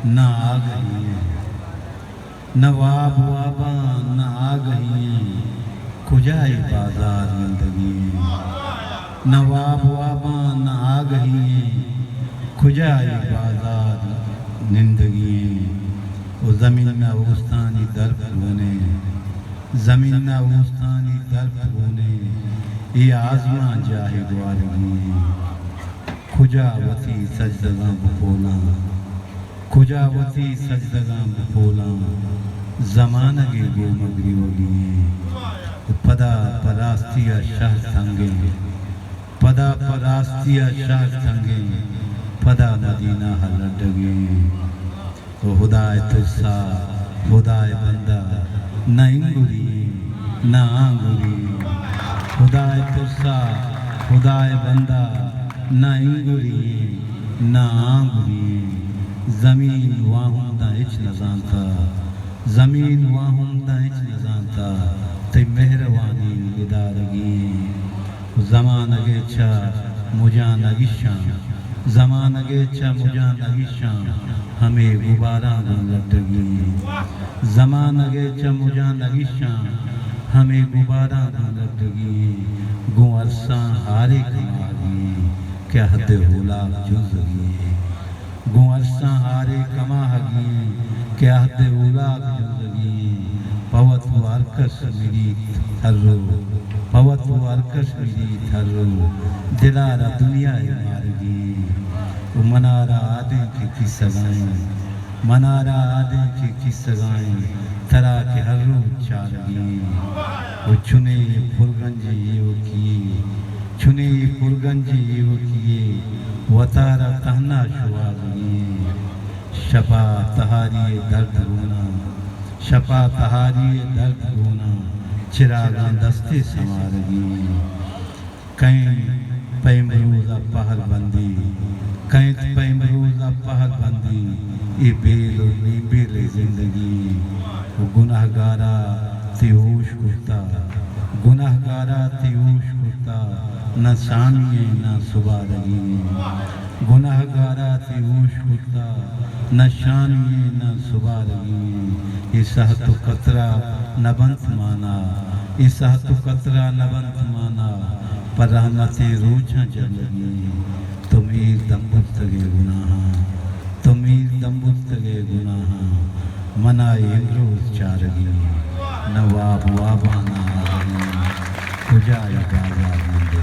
نہ آ گئی ہیں نواب واباں نہ آ گئی ہیں کجائے بازار زندگی نواب واباں نہ آ گئی ہیں کجائے بازار زندگی وہ زمین نہ اوستانی درد ہونے زمین نہ اوستانی درد ہونے یہ آزماں جاہی دوارگی کجا وطی سجدگاں بپولاں کجا وطی سجدگاں بپولاں زمانہ گے گو مگری وگی پدا پراستیا شاہ تھنگے پدا پراستیا شاہ تھنگے پدا مدینہ ہلڈگے خدائے تجسا خدائے بندہ نہ انگری نہ آنگری خدائے تجسا خدائے بندہ نہ انگری نہ آنگری زمین واہم دا اچ نزانتا زمین واہم دا اچ نزانتا تی مہروانی ادارگی زمان اگے چھا مجان اگشان زمان اگے چھا مجان اگشان ہمیں غباراں گن لٹگی زمان اگے چھا مجان اگشان ہمیں غباراں گن لٹگی گو عرصاں ہارے کماگی کیا حد ہولا جزگی گو عرصاں ہارے کماگی کیا حد ہولا جزگی پوت وارکس میری تھرو پوت وارکس میری تھرو دلارا دنیا مارگی منارا آدھیں کی سگائیں منارا آدھیں کی سگائیں ترا کے ہر روز چارگی وہ چنے پرگنجی یہ کیے چنے پرگنجی یہ کیے وطارا تہنا شواگی شپا تہاری درد ہونا شپا تہاری درد ہونا چراغاں دستے سمارگی کہیں پیم روزہ پہل بندی کہیں پیم روزہ پہل بندی یہ بیل و بیل زندگی وہ گناہگارا تی ہوش کرتا گناہگارا تی ہوش کرتا نہ شامیے نہ سبارگی گناہگارا تی ہوش کرتا نہ شامیے نہ سبارگی یہ سہت و قطرہ نہ بنت مانا یہ سہت و قطرہ نہ بنت مانا پر رحمتیں روچاں جلگی تمیر دمبتگے گناہاں تمیر دمبتگے گناہاں منائی امروز چارگی نواب وابانا آگئی کجائی بازار